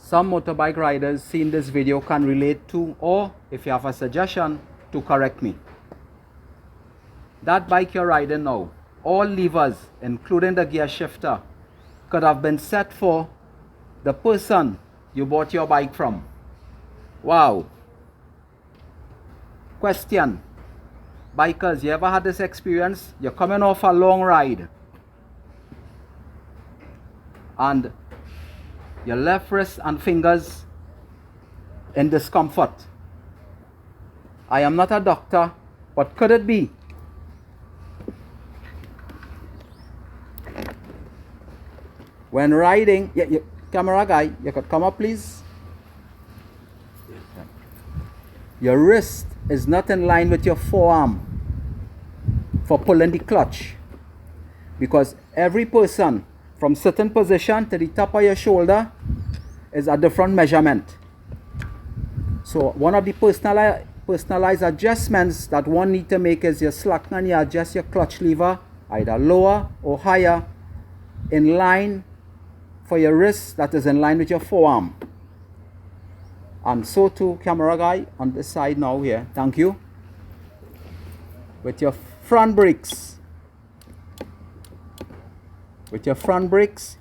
some motorbike riders seeing this video can relate to, or if you have a suggestion, to correct me. That bike you're riding now, all levers, including the gear shifter, could have been set for the person you bought your bike from. Wow. Question. Bikers, you ever had this experience? You're coming off a long ride and your left wrist and fingers in discomfort. I am not a doctor, but could it be when riding? Camera guy, you could come up please. Your wrist is not in line with your forearm for pulling the clutch, because every person from certain position to the top of your shoulder is a different measurement. So one of the personalized adjustments that one need to make is you slacken and you adjust your clutch lever either lower or higher in line for your wrist that is in line with your forearm. And so too, camera guy on this side now here, thank you. With your front brakes. With your front brakes,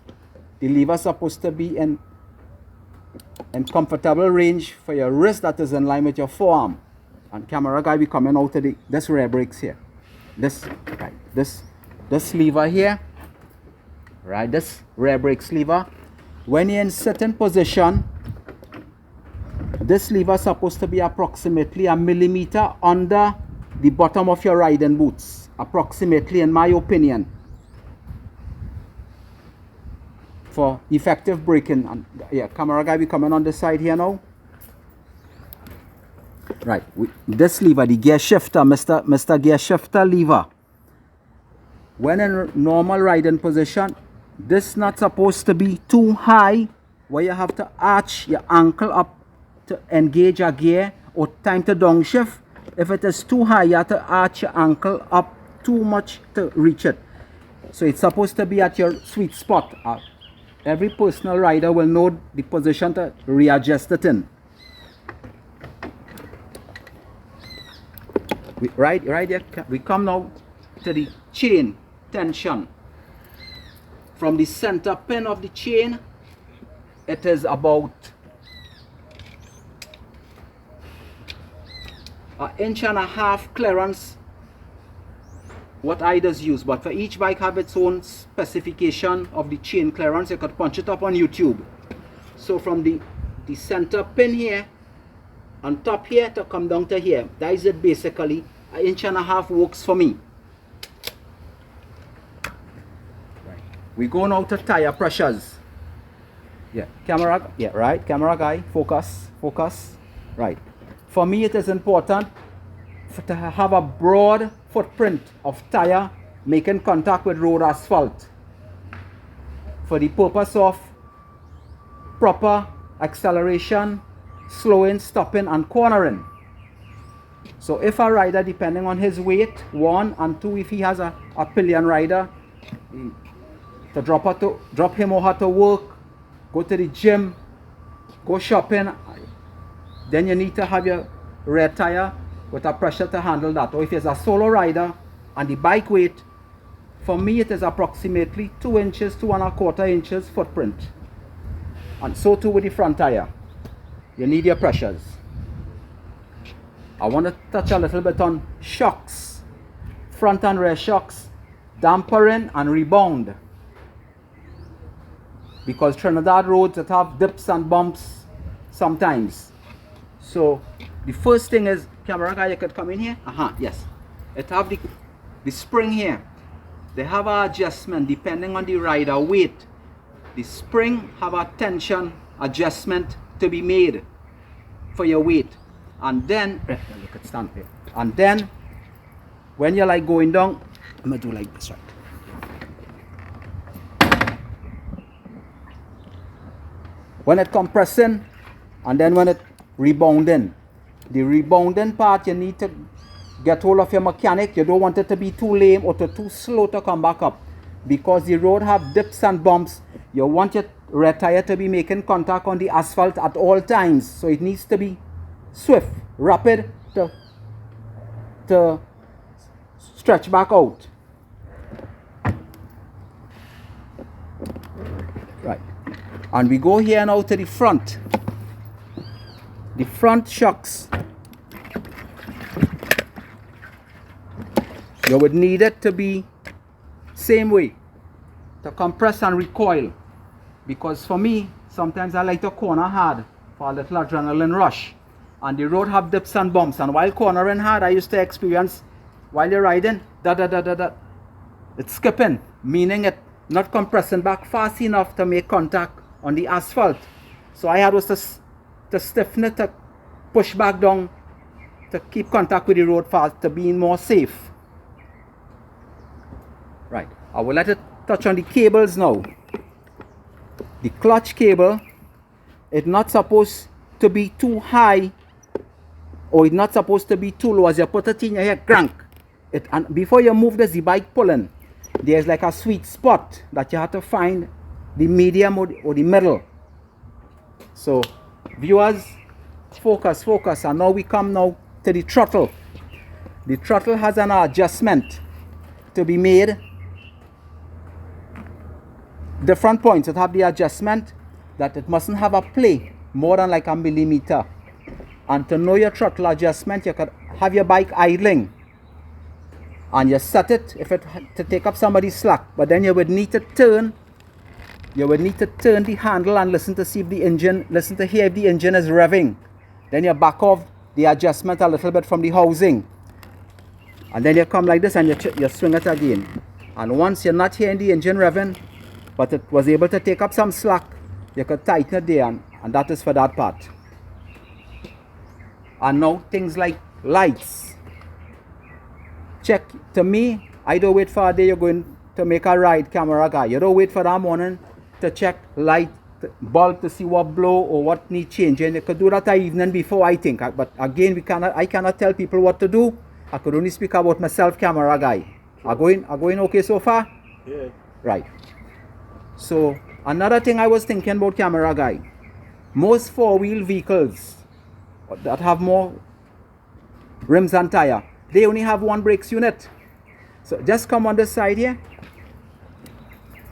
the lever is supposed to be in comfortable range for your wrist that is in line with your forearm. And camera guy be coming out of this rear brakes here. This lever here, right? This rear brakes lever. When you're in certain position, this lever is supposed to be approximately a millimeter under the bottom of your riding boots. Approximately, in my opinion, for effective braking. And yeah, camera guy be coming on this side here now. Right, this lever, the gear shifter, Mr. Gear Shifter lever. When in normal riding position, this not supposed to be too high where you have to arch your ankle up to engage a gear or time to downshift. If it is too high, you have to arch your ankle up too much to reach it. So it's supposed to be at your sweet spot. Every personal rider will know the position to readjust it in. Right here, we come now to the chain tension. From the center pin of the chain, it is about 1.5 inches clearance, what I just use, but for each bike have its own specification of the chain clearance. You could punch it up on YouTube. So from the center pin here on top here to come down to here, that is it basically. 1.5 inches works for me. Right. We go now to tire pressures. Yeah, camera, yeah, right, camera guy, focus, right. For me, it is important to have a broad footprint of tire making contact with road asphalt for the purpose of proper acceleration, slowing, stopping, and cornering. So if a rider, depending on his weight, 1, and 2, if he has a pillion rider, to drop him or her to work, go to the gym, go shopping, then you need to have your rear tire with a pressure to handle that. Or if it's a solo rider and the bike weight, for me it is approximately 2 inches, 2.25 inches footprint. And so too with the front tire. You need your pressures. I want to touch a little bit on shocks, front and rear shocks, dampering and rebound. Because Trinidad roads that have dips and bumps sometimes. So the first thing is, camera guy, you could come in here. Yes. It have the spring here. They have an adjustment depending on the rider weight. The spring have a tension adjustment to be made for your weight. And then, you could stand here. And then, when you're like going down, I'm gonna do like this, right? When it compressing, and then when it rebounding. The rebounding part, you need to get hold of your mechanic. You don't want it to be too lame or too slow to come back up, because the road have dips and bumps. You want rear tire to be making contact on the asphalt at all times. So it needs to be swift, rapid to stretch back out. Right. And we go here now to the front. The front shocks. You would need it to be same way, to compress and recoil. Because for me, sometimes I like to corner hard for a little adrenaline rush. And the road have dips and bumps. And while cornering hard, I used to experience, while you're riding, it's skipping, meaning it not compressing back fast enough to make contact on the asphalt. So I had was to stiffen it, to push back down, to keep contact with the road fast, to be more safe. Right, I will let it touch on the cables now. The clutch cable, it's not supposed to be too high, or it's not supposed to be too low. As you put it in your hair, crank it, and before you move the bike pulling, there's like a sweet spot that you have to find, the medium or the middle. So viewers, focus, and now we come now to the throttle. The throttle has an adjustment to be made. Different points it have the adjustment that it mustn't have a play more than like a millimeter. And to know your throttle adjustment, you could have your bike idling and you set it if it to take up somebody's slack, but then you would need to turn the handle and listen to see if the engine, listen to hear if the engine is revving. Then you back off the adjustment a little bit from the housing, and then you come like this and you swing it again. And once you're not hearing the engine revving, but it was able to take up some slack, you could tighten it there, and that is for that part. And now things like lights. Check, to me, I don't wait for a day you're going to make a ride, camera guy. You don't wait for that morning to check light bulb to see what blow or what need changing. You could do that evening before, I think. But again, I cannot tell people what to do. I could only speak about myself, camera guy. Are going okay so far? Yeah. Right. So another thing I was thinking about, camera guy, most four-wheel vehicles that have more rims and tire, they only have one brakes unit. So just come on this side here.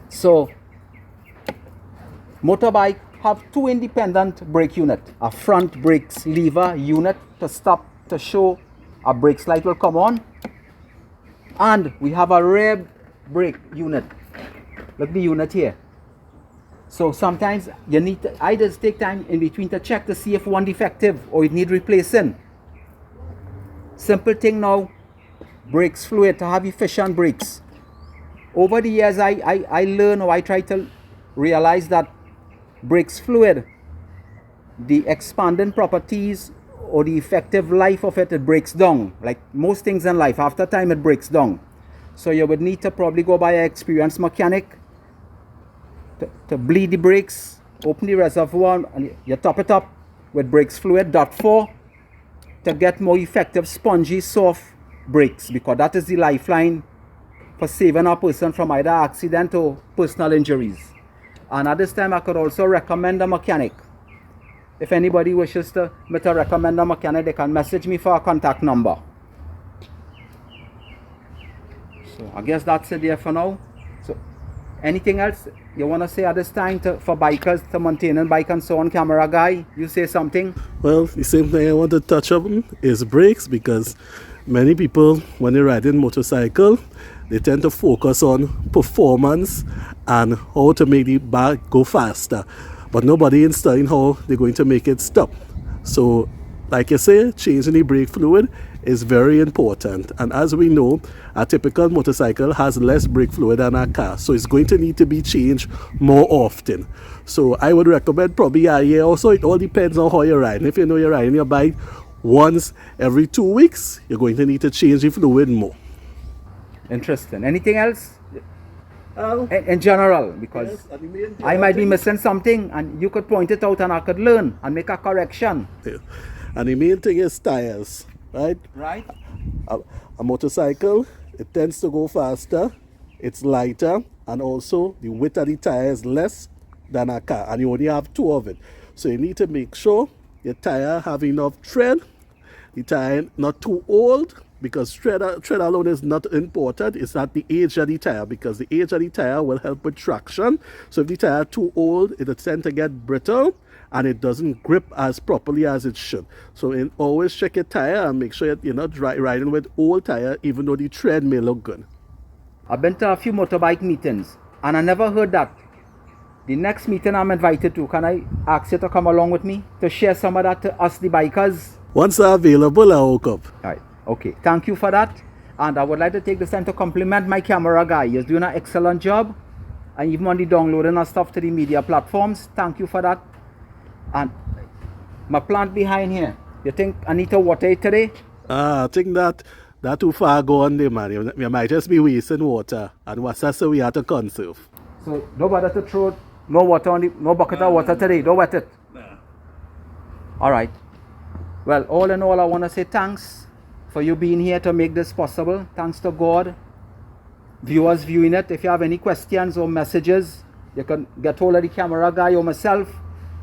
So motorbike have two independent brake unit, a front brakes lever unit to stop, to show a brakes light will come on, and we have a rear brake unit. Look the unit here. So sometimes you need to either take time in between to check to see if one defective or it need replacing. Simple thing now, brakes fluid, to have efficient brakes. Over the years I learn, or I try to realize that brakes fluid, the expanding properties or the effective life of it breaks down. Like most things in life, after time it breaks down. So you would need to probably go by an experienced mechanic to bleed the brakes, open the reservoir, and you top it up with brakes fluid .4 to get more effective, spongy, soft brakes, because that is the lifeline for saving a person from either accident or personal injuries. And at this time, I could also recommend a mechanic. If anybody wishes to recommend a mechanic, they can message me for a contact number. So I guess that's it there for now. So anything else you want to say at this time for bikers to maintain a bike and so on, camera guy? You say something? Well, the same thing I want to touch on is brakes, because many people, when they're riding motorcycle, they tend to focus on performance and how to make the bike go faster. But nobody is studying how they're going to make it stop. So, like you say, changing the brake fluid is very important. And as we know, a typical motorcycle has less brake fluid than a car. So it's going to need to be changed more often. So I would recommend probably a year or so. It all depends on how you're riding. If you know you're riding your bike once every 2 weeks, you're going to need to change the fluid more. Interesting. Anything else? In general, because yes, I might be missing something and you could point it out and I could learn and make a correction. Yeah. And the main thing is tires, right? Right. A motorcycle, it tends to go faster, it's lighter, and also the width of the tire is less than a car, and you only have 2 of it. So you need to make sure your tire have enough tread, the tire not too old, because tread alone is not important. It's not the age of the tire, because the age of the tire will help with traction. So if the tire too old, it'll tend to get brittle and it doesn't grip as properly as it should. So always check your tire and make sure you're not riding with old tire, even though the tread may look good. I've been to a few motorbike meetings and I never heard that. The next meeting I'm invited to, can I ask you to come along with me to share some of that to us, the bikers? Once they're available, I'll hook up. All right. Okay. Thank you for that. And I would like to take this time to compliment my camera guy. He's doing an excellent job. And even on the downloading and stuff to the media platforms. Thank you for that. And my plant behind here, you think I need to water it today? I think that too far gone there, man. You might just be wasting water. And what's that, so we have to conserve. So don't bother to throw no water on the, no bucket of water today. Don't wet it. Nah. All right. Well, all in all, I want to say thanks for you being here to make this possible. Thanks to God. Viewers viewing it, if you have any questions or messages, you can get hold of the camera guy or myself.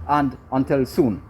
And until soon.